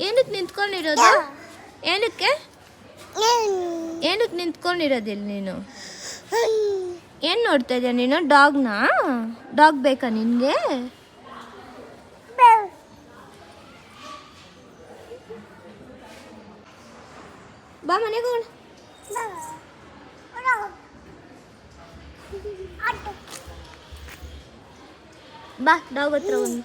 ಏನಕ್ಕೆ ನಿಂತ್ಕೊಂಡಿರೋದು? ಏನಕ್ಕೆ ಏನಕ್ಕೆ ನಿಂತ್ಕೊಂಡಿರೋದಿಲ್ಲ ನೀನು? ಏನು ನೋಡ್ತಾ ಇದೆಯಾ ನೀನು? ಡಾಗ್ನಾ? ಡಾಗ್ ಬೇಕಾ ನಿನಗೆ? ಬಾ ಮನೆಗೆ ಹೋಗೋಣ. ಬಾ ಡಾಗ್ ಹತ್ರ ಒಂದು.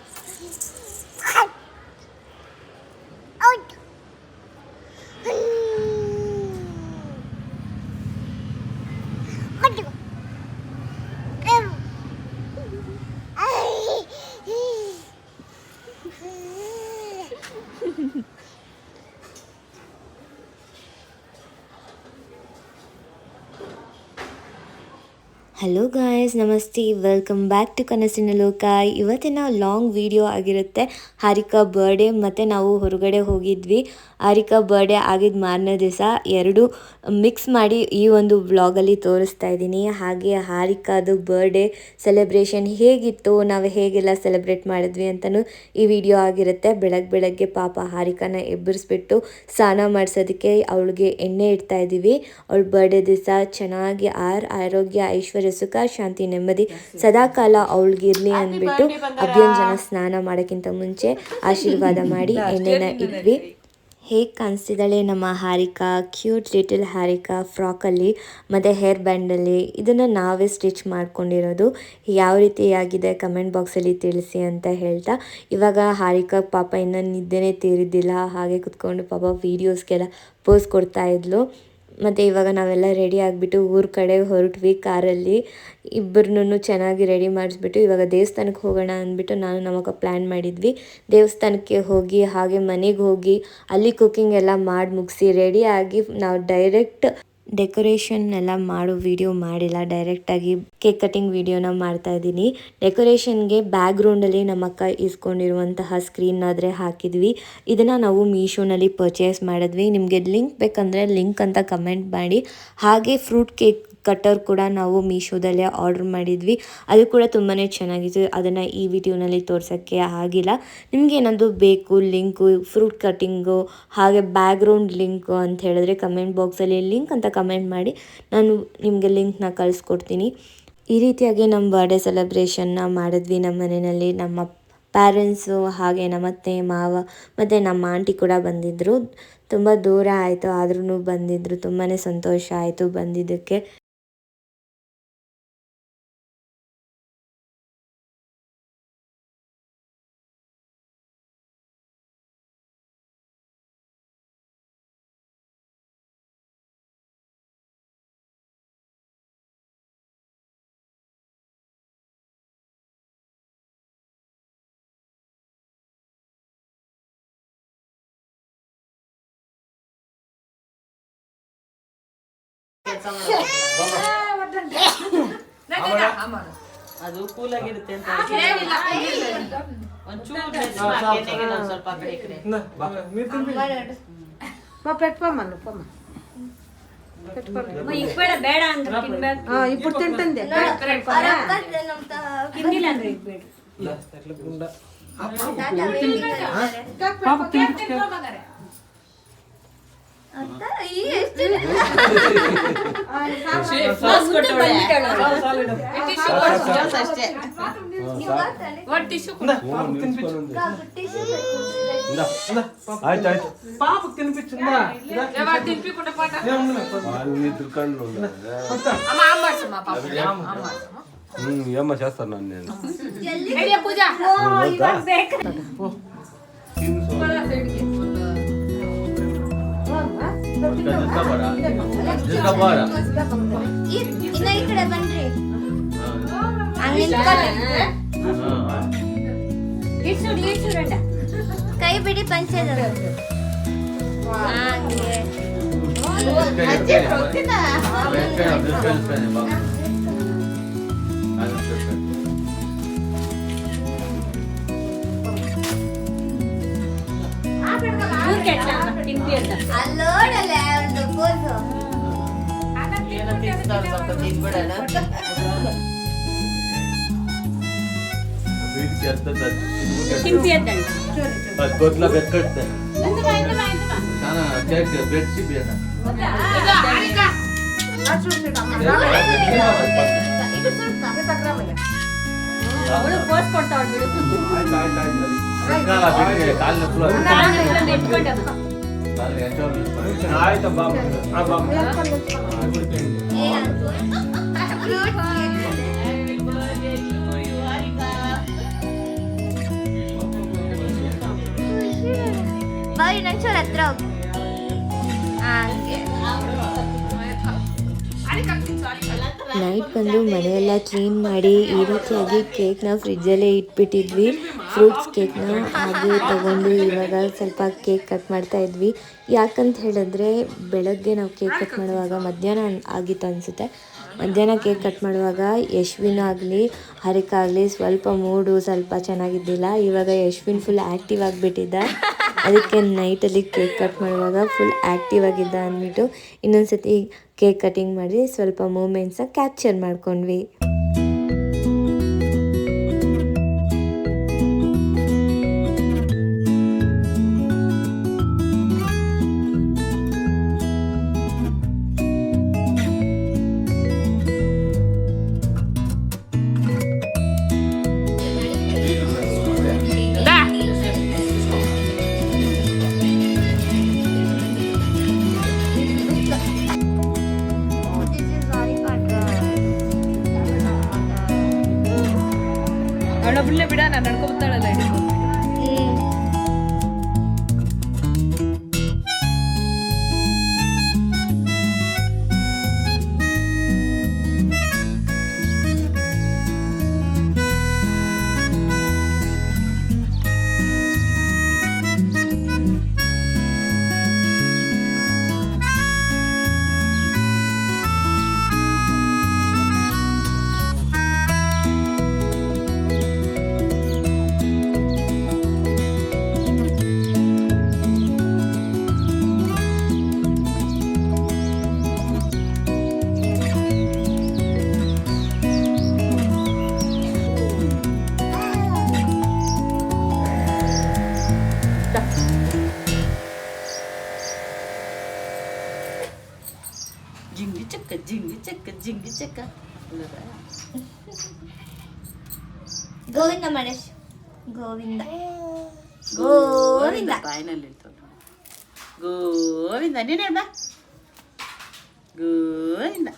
ಹಲೋ ಗಾಯ್ಸ್, ನಮಸ್ತೆ, ವೆಲ್ಕಮ್ ಬ್ಯಾಕ್ ಟು ಕನಸಿನ ಲೋಕ. ಇವತ್ತಿನ ಲಾಂಗ್ ವಿಡಿಯೋ ಆಗಿರುತ್ತೆ. ಹಾರಿಕಾ ಬರ್ಡೇ ಮತ್ತು ನಾವು ಹೊರಗಡೆ ಹೋಗಿದ್ವಿ. ಹಾರಿಕಾ ಬರ್ಡೇ ಆಗಿದ್ದ ಮಾರನೇ ದಿವಸ ಎರಡು ಮಿಕ್ಸ್ ಮಾಡಿ ಈ ಒಂದು ವ್ಲಾಗಲ್ಲಿ ತೋರಿಸ್ತಾ ಇದ್ದೀನಿ. ಹಾಗೆ ಹಾರಿಕಾದು ಬರ್ಡೇ ಸೆಲೆಬ್ರೇಷನ್ ಹೇಗಿತ್ತು, ನಾವು ಹೇಗೆಲ್ಲ ಸೆಲೆಬ್ರೇಟ್ ಮಾಡಿದ್ವಿ ಅಂತಲೂ ಈ ವಿಡಿಯೋ ಆಗಿರುತ್ತೆ. ಬೆಳಗ್ಗೆ ಪಾಪ ಹಾರಿಕಾನ ಎಬ್ಬರಿಸ್ಬಿಟ್ಟು ಸ್ನಾನ ಮಾಡಿಸೋದಕ್ಕೆ ಅವಳಿಗೆ ಎಣ್ಣೆ ಇಡ್ತಾ ಇದ್ದೀವಿ. ಅವಳ ಬರ್ಡೇ ದಿವಸ ಚೆನ್ನಾಗಿ ಆರೋಗ್ಯ, ಐಶ್ವರ್ಯ, ಸುಖ, ಶಾಂತಿ, ನೆಮ್ಮದಿ ಸದಾಕಾಲ ಅವಳಿಗಿರಲಿ ಅಂದ್ಬಿಟ್ಟು ಅಭ್ಯಂಜನ ಸ್ನಾನ ಮಾಡೋಕ್ಕಿಂತ ಮುಂಚೆ ಆಶೀರ್ವಾದ ಮಾಡಿ ಎಣ್ಣೆನ ಇಟ್ವಿ. ಹೇಗೆ ಕಾಣಿಸ್ತಿದ್ದಾಳೆ ನಮ್ಮ ಹಾರಿಕಾ, ಕ್ಯೂಟ್ ಲಿಟಲ್ ಹಾರಿಕಾ ಫ್ರಾಕಲ್ಲಿ ಮತ್ತು ಹೇರ್ ಬ್ಯಾಂಡಲ್ಲಿ. ಇದನ್ನು ನಾವೇ ಸ್ಟಿಚ್ ಮಾಡ್ಕೊಂಡಿರೋದು. ಯಾವ ರೀತಿಯಾಗಿದೆ ಕಮೆಂಟ್ ಬಾಕ್ಸಲ್ಲಿ ತಿಳಿಸಿ ಅಂತ ಹೇಳ್ತಾ, ಇವಾಗ ಹಾರಿಕಾ ಪಾಪ ಇನ್ನೂ ನಿದ್ದೆನೇ ತೀರಿದ್ದಿಲ್ಲ. ಹಾಗೆ ಕುತ್ಕೊಂಡು ಪಾಪ ವೀಡಿಯೋಸ್ಗೆಲ್ಲ ಪೋಸ್ ಕೊಡ್ತಾ ಇದ್ಲು. ಮತ್ತು ಇವಾಗ ನಾವೆಲ್ಲ ರೆಡಿ ಆಗಿಬಿಟ್ಟು ಊರ ಕಡೆ ಹೊರಟ್ವಿ ಕಾರಲ್ಲಿ. ಇಬ್ಬರನ್ನೂ ಚೆನ್ನಾಗಿ ರೆಡಿ ಮಾಡಿಸ್ಬಿಟ್ಟು ಇವಾಗ ದೇವಸ್ಥಾನಕ್ಕೆ ಹೋಗೋಣ ಅಂದ್ಬಿಟ್ಟು ನಾನು ನಮ್ಮಕ್ಕ ಪ್ಲ್ಯಾನ್ ಮಾಡಿದ್ವಿ. ದೇವಸ್ಥಾನಕ್ಕೆ ಹೋಗಿ ಹಾಗೆ ಮನೆಗೆ ಹೋಗಿ ಅಲ್ಲಿ ಕುಕ್ಕಿಂಗ್ ಎಲ್ಲ ಮಾಡಿ ಮುಗಿಸಿ ರೆಡಿಯಾಗಿ ನಾವು ಡೈರೆಕ್ಟ್ ಡೆಕೋರೇಷನ್ ಎಲ್ಲ ಮಾಡೋ ವಿಡಿಯೋ ಮಾಡಿಲ್ಲ, ಡೈರೆಕ್ಟಾಗಿ ಕೇಕ್ ಕಟಿಂಗ್ ವಿಡಿಯೋನ ಮಾಡ್ತಾ ಇದ್ದೀನಿ. ಡೆಕೋರೇಷನ್ಗೆ ಬ್ಯಾಕ್ಗ್ರೌಂಡಲ್ಲಿ ನಮ್ಮ ಅಕ್ಕ ಇಸ್ಕೊಂಡಿರುವಂತಹ ಸ್ಕ್ರೀನ್ ಆದರೆ ಹಾಕಿದ್ವಿ. ಇದನ್ನು ನಾವು ಮೀಶೋನಲ್ಲಿ ಪರ್ಚೇಸ್ ಮಾಡಿದ್ವಿ. ನಿಮಗೆ ಲಿಂಕ್ ಬೇಕಂದರೆ ಲಿಂಕ್ ಅಂತ ಕಮೆಂಟ್ ಮಾಡಿ. ಹಾಗೆ ಫ್ರೂಟ್ ಕೇಕ್ ಕಟ್ಟರ್ ಕೂಡ ನಾವು ಮೀಶೋದಲ್ಲೇ ಆರ್ಡ್ರ್ ಮಾಡಿದ್ವಿ. ಅದು ಕೂಡ ತುಂಬಾ ಚೆನ್ನಾಗಿತ್ತು. ಅದನ್ನು ಈ ವಿಡಿಯೋನಲ್ಲಿ ತೋರ್ಸೋಕ್ಕೆ ಆಗಿಲ್ಲ. ನಿಮ್ಗೆ ಏನಾದರೂ ಬೇಕು ಲಿಂಕು, ಫ್ರೂಟ್ ಕಟ್ಟಿಂಗು ಹಾಗೆ ಬ್ಯಾಕ್ಗ್ರೌಂಡ್ ಲಿಂಕು ಅಂತ ಹೇಳಿದ್ರೆ ಕಮೆಂಟ್ ಬಾಕ್ಸಲ್ಲಿ ಲಿಂಕ್ ಅಂತ ಕಮೆಂಟ್ ಮಾಡಿ, ನಾನು ನಿಮಗೆ ಲಿಂಕ್ನ ಕಳಿಸ್ಕೊಡ್ತೀನಿ. ಈ ರೀತಿಯಾಗಿ ನಮ್ಮ ಬರ್ಡೇ ಸೆಲೆಬ್ರೇಷನ್ನ ಮಾಡಿದ್ವಿ ನಮ್ಮ ಮನೆಯಲ್ಲಿ. ನಮ್ಮ ಪ್ಯಾರೆಂಟ್ಸು ಹಾಗೆ ನಮ್ಮ ಅತ್ತೆ ಮಾವ ಮತ್ತು ನಮ್ಮ ಆಂಟಿ ಕೂಡ ಬಂದಿದ್ದರು. ತುಂಬ ದೂರ ಆಯಿತು ಆದ್ರೂ ಬಂದಿದ್ದರು. ತುಂಬಾ ಸಂತೋಷ ಆಯಿತು ಬಂದಿದ್ದಕ್ಕೆ. ಅದು ಕೂಲ್ ಆಗಿರುತ್ತೆ ಅಂತ ఇప్పుడు తింటుంది పాపకు తినిపించిందా ఏమ్మ చేస్తాను నేను ಇಕಡೆ ಬನ್ರಿ. ಕೈ ಬಿಡಿ ಪಂಚದ ಅಲ್ಲೋಡಲ್ಲ ಒಂದು ಕೂಸು ಗೊತ್ತಲ ಬೆಕ್ಕಟ್ಟೆ ಕೇಕ್ ಬೆಡ್ಸಿ ಬೇಡ ಅವಳು ಪೋಸ್ಟ್ ಕೊಡ್ತಾವಳು ಬಿಡು. ಕಾಲಿನ ಫುಲ್ ಆಯ್ತಪ್ಪ ಬಾಯ್ ನಂಚೋರ್ ಹತ್ರ ಹೋಗಿ ಹಾಗೆ ನೈಟ್ ಬಂದು ಮನೆಯೆಲ್ಲ ಕ್ಲೀನ್ ಮಾಡಿ ಈ ರೀತಿಯಾಗಿ ಕೇಕ್ನ ಫ್ರಿಜ್ಜಲ್ಲೇ ಇಟ್ಬಿಟ್ಟಿದ್ವಿ. ಫ್ರೂಟ್ಸ್ ಕೇಕ್ನ ಹಾಗೆ ತಗೊಂಡು ಇವಾಗ ಸ್ವಲ್ಪ ಕೇಕ್ ಕಟ್ ಮಾಡ್ತಾ ಇದ್ವಿ. ಯಾಕಂತ ಹೇಳಿದ್ರೆ ಬೆಳಗ್ಗೆ ನಾವು ಕೇಕ್ ಕಟ್ ಮಾಡುವಾಗ ಮಧ್ಯಾಹ್ನ ಆಗಿತ್ತು ಅನಿಸುತ್ತೆ. ಮಧ್ಯಾಹ್ನ ಕೇಕ್ ಕಟ್ ಮಾಡುವಾಗ ಯಶ್ವಿನ್ ಆಗಲಿ ಹರಿಕಾ ಆಗಲಿ ಸ್ವಲ್ಪ ಮೂಡು ಸ್ವಲ್ಪ ಚೆನ್ನಾಗಿದ್ದಿಲ್ಲ. ಇವಾಗ ಯಶ್ವಿನ್ ಫುಲ್ ಆ್ಯಕ್ಟಿವ್ ಆಗಿಬಿಟ್ಟಿದ್ದ. ಅದಕ್ಕೆ ನೈಟಲ್ಲಿ ಕೇಕ್ ಕಟ್ ಮಾಡುವಾಗ ಫುಲ್ ಆ್ಯಕ್ಟಿವ್ ಆಗಿದ್ದ ಅಂದ್ಬಿಟ್ಟು ಇನ್ನೊಂದು ಸತಿ ಕೇಕ್ ಕಟಿಂಗ್ ಮಾಡಿ ಸ್ವಲ್ಪ ಮೂಮೆಂಟ್ಸ್ನ ಕ್ಯಾಪ್ಚರ್ ಮಾಡ್ಕೊಂಡ್ವಿ. ಅವಳೊಬ್ಳನ್ನೇ ಬಿಡ, ನಾನು ನಡ್ಕೊಬತ್ತಾಳಲ್ಲ ಹಿಡಿದು. ಜಿಂಗಿ ಚಕ್ಕ ಗೋವಿಂದ ಮಣೇಶ್ ಗೋವಿಂದ ಗೋವಿಂದ ಬಾಯಿನಲ್ಲಿ ಗೋವಿಂದ ನೀನು ಹೇಳ್ದ Govinda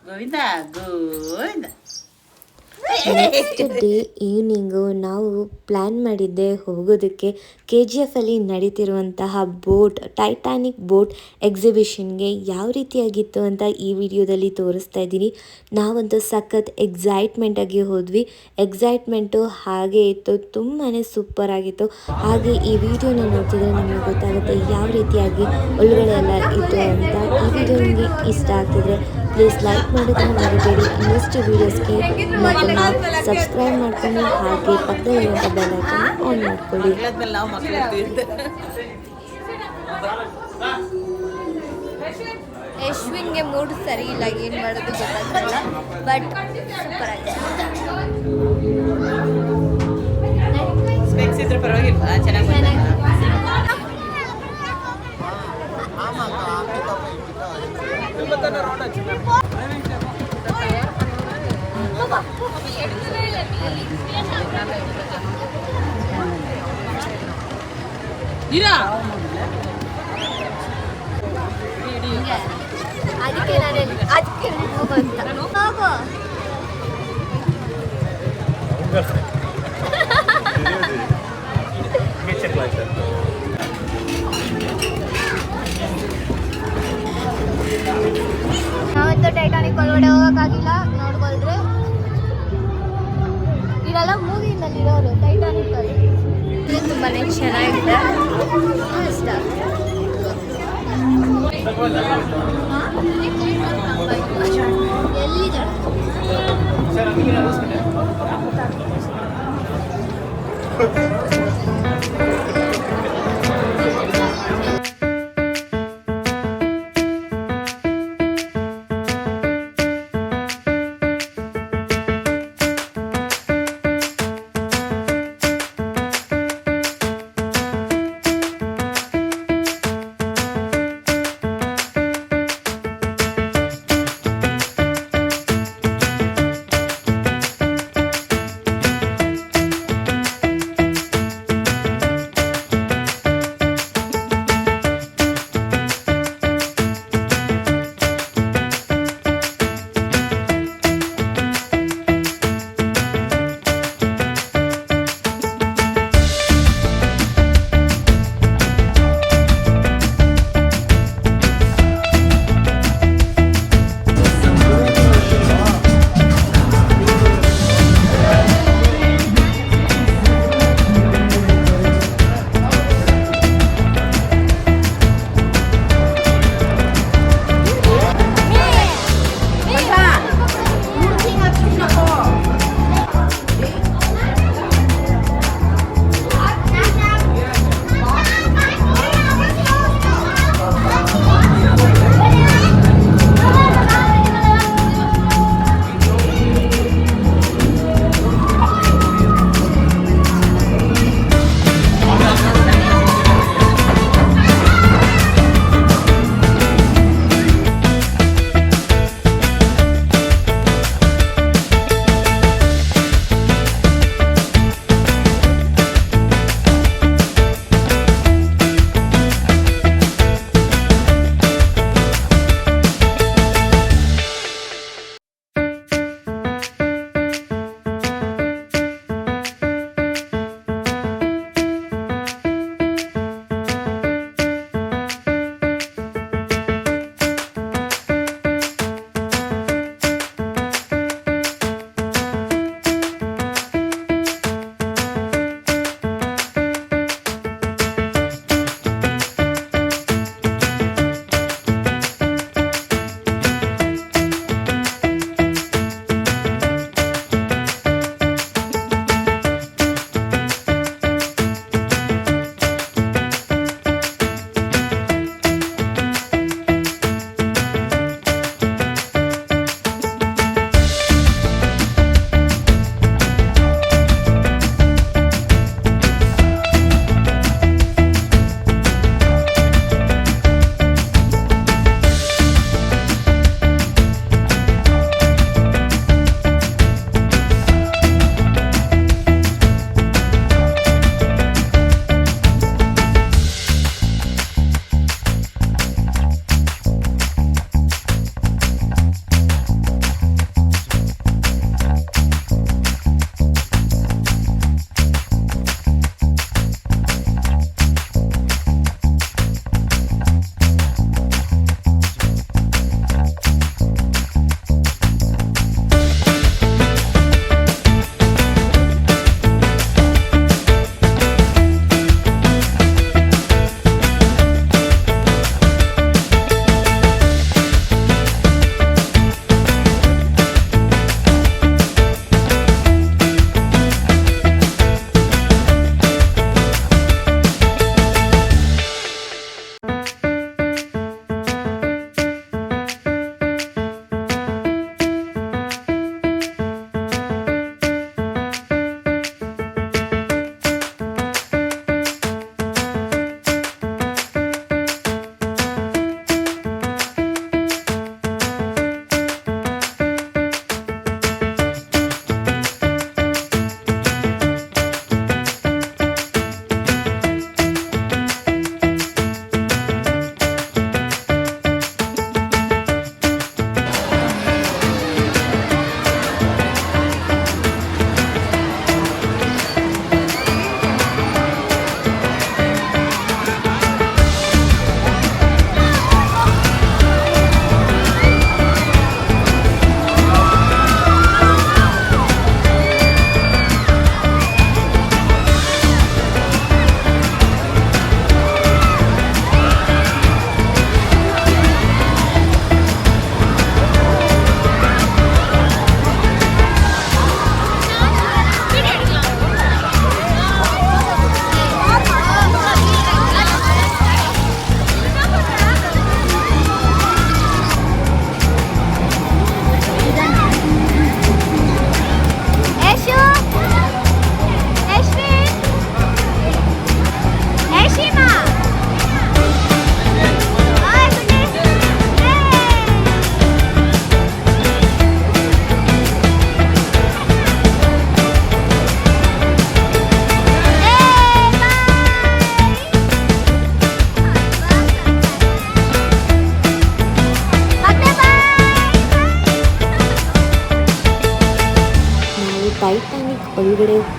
Govinda Govinda. Next day evening ನಾವು ಪ್ಲ್ಯಾನ್ ಮಾಡಿದ್ದೆ ಹೋಗೋದಕ್ಕೆ KGF ಅಲ್ಲಿ ನಡೀತಿರುವಂತಹ ಬೋಟ್ ಟೈಟಾನಿಕ್ ಬೋಟ್ ಎಕ್ಸಿಬಿಷನ್ಗೆ. ಯಾವ ರೀತಿಯಾಗಿತ್ತು ಅಂತ ಈ ವಿಡಿಯೋದಲ್ಲಿ ತೋರಿಸ್ತಾ ಇದ್ದೀನಿ. ನಾವಂತೂ ಸಖತ್ ಎಕ್ಸೈಟ್ಮೆಂಟಾಗಿ ಹೋದ್ವಿ. ಎಕ್ಸೈಟ್ಮೆಂಟು ಹಾಗೆ ಇತ್ತು, ತುಂಬಾ ಸೂಪರ್ ಆಗಿತ್ತು. ಹಾಗೆ ಈ ವಿಡಿಯೋನ ನೋಡ್ತಿದ್ರೆ ನಮಗೆ ಗೊತ್ತಾಗುತ್ತೆ ಯಾವ ರೀತಿಯಾಗಿ ಒಳಗಡೆ ಎಲ್ಲ ಇತ್ತು ಅಂತ. ಈ ವಿಡಿಯೋ ನಿಮಗೆ ಇಷ್ಟ ಆಗ್ತಿದ್ರೆ ಪ್ಲೀಸ್ ಲೈಕ್ ಮಾಡೋದನ್ನು ಮರಿಬೇಡಿ. ಇನ್ನಷ್ಟು ವೀಡಿಯೋಸ್ಗೆ ಮತ್ತು ನಾವು ಸಬ್ಸ್ಕ್ರೈಬ್ ಮಾಡ್ಕೊಂಡು ಹಾಗೆ ಪಕ್ಕದಲ್ಲಿರುವಂಥ ಬೆಲ್ ಐಕಾನ್ ಆನ್ ಮಾಡ್ಕೊಳ್ಳಿ. ನಾವು ಮಕ್ಕಳು ಯಶ್ವಿನ್ಗೆ ಮೂಡ್ ಸರಿ ಇಲ್ಲ, ಏನು ಮಾಡೋದು ಗೊತ್ತಾಗ್ತಿಲ್ಲ. ಬಟ್ ಸೂಪರ್ ಆಗಿದೆ. ಸ್ಪೆಕ್ಸ್ ಇದ್ರೆ ಪರವಾಗಿಲ್ಲ, ಚೆನ್ನಾಗಿ ಅದಕ್ಕೆ ನಾನು ಅದಕ್ಕೆ ಹೋಗಂತ ಹೋಗೋ. ನಾವಂತೂ ಟೈಟಾನಿಕ್ ಒಳಗಡೆ ಹೋಗೋಕ್ಕಾಗಿಲ್ಲ. ನೋಡ್ಕೊಳ್ರಿ, ಇದೆಲ್ಲ ಮೂವಿನಲ್ಲಿ ಇರೋರು ಟೈಟಾನಿಕ್ ಅಲ್ಲಿ. ತುಂಬಾ ಚೆನ್ನಾಗಿದೆ, ಇಷ್ಟ. ಎಲ್ಲಿದೆ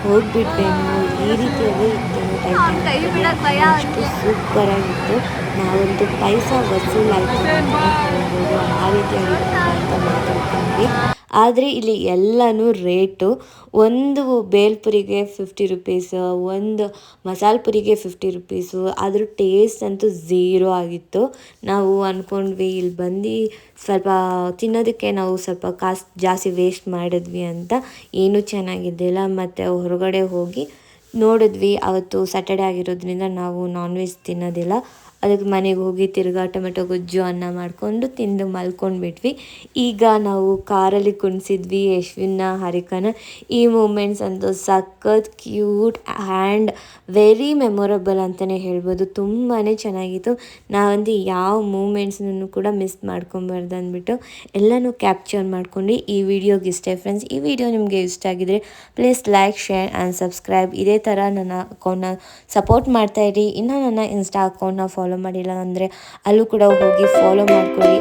ಹೋಗ್ಬಿಟ್ವೇನೋ ಈ ರೀತಿಯಾಗಿ ಇತ್ತೇನೋ ಟೈಟನಿಕ್ ಅಷ್ಟು ಸೂಪರಾಗಿತ್ತು. ನಾವಂತೂ ಪೈಸಾ ವಸೂಲಾಯಿತು ಅಂತಲೇ ಹೇಳ್ಬೋದು, ಆ ರೀತಿಯಾಗಿತ್ತು ಅಂತ ಮಾತಾಡ್ಕೊಂಡ್ವಿ. ಆದರೆ ಇಲ್ಲಿ ಎಲ್ಲನೂ ರೇಟು. ಒಂದು ಬೇಲ್ಪುರಿಗೆ 50 ರುಪೀಸ್, ಒಂದು ಮಸಾಲೆ ಪುರಿಗೆ 50 ರುಪೀಸು. ಅದ್ರ ಟೇಸ್ಟ್ ಅಂತೂ ಝೀರೋ ಆಗಿತ್ತು. ನಾವು ಅಂದ್ಕೊಂಡ್ವಿ ಇಲ್ಲಿ ಬಂದು ಸ್ವಲ್ಪ ತಿನ್ನೋದಕ್ಕೆ ನಾವು ಸ್ವಲ್ಪ ಕಾಸು ಜಾಸ್ತಿ ವೇಸ್ಟ್ ಮಾಡಿದ್ವಿ ಅಂತ. ಏನೂ ಚೆನ್ನಾಗಿದ್ದಿಲ್ಲ. ಮತ್ತು ಹೊರಗಡೆ ಹೋಗಿ ನೋಡಿದ್ವಿ, ಅವತ್ತು ಸ್ಯಾಟರ್ಡೆ ಆಗಿರೋದ್ರಿಂದ ನಾವು ನಾನ್ ವೆಜ್ ತಿನ್ನೋದಿಲ್ಲ. ಅದಕ್ಕೆ ಮನೆಗೆ ಹೋಗಿ ತಿರ್ಗಾ ಟೊಮೆಟೊ ಗೊಜ್ಜು ಅನ್ನ ಮಾಡಿಕೊಂಡು ತಿಂದು ಮಲ್ಕೊಂಡ್ಬಿಟ್ವಿ. ಈಗ ನಾವು ಕಾರಲ್ಲಿ ಕುಣಿಸಿದ್ವಿ ಯಶ್ವಿನ್ನ ಹಾರಿಕಾನ. ಈ ಮೂಮೆಂಟ್ಸ್ ಅಂತೂ ಸಖತ್ ಕ್ಯೂಟ್ ಆ್ಯಂಡ್ ವೆರಿ ಮೆಮೊರಬಲ್ ಅಂತಲೇ ಹೇಳ್ಬೋದು. ತುಂಬಾ ಚೆನ್ನಾಗಿತ್ತು. ನಾವಂದು ಯಾವ ಮೂಮೆಂಟ್ಸ್ನೂ ಕೂಡ ಮಿಸ್ ಮಾಡ್ಕೊಬಾರ್ದು ಅಂದ್ಬಿಟ್ಟು ಎಲ್ಲನೂ ಕ್ಯಾಪ್ಚರ್ ಮಾಡ್ಕೊಂಡು ಈ ವಿಡಿಯೋಗೆ ಇಷ್ಟೇ ಫ್ರೆಂಡ್ಸ್. ಈ ವಿಡಿಯೋ ನಿಮಗೆ ಇಷ್ಟ ಆಗಿದ್ರೆ please like, share and subscribe. ಇದೇ ಥರ ನನ್ನ ಅಕೌಂಟ್ನ ಸಪೋರ್ಟ್ ಮಾಡ್ತಾಯಿರಿ. ಇನ್ನು ನನ್ನ ಇನ್ಸ್ಟಾ ಅಕೌಂಟ್ನ ಫಾಲೋ ಮಾಡಿಲ್ಲ ಅಂದರೆ ಅಲ್ಲೂ ಕೂಡ ಹೋಗಿ ಫಾಲೋ ಮಾಡ್ಕೊಳ್ಳಿ.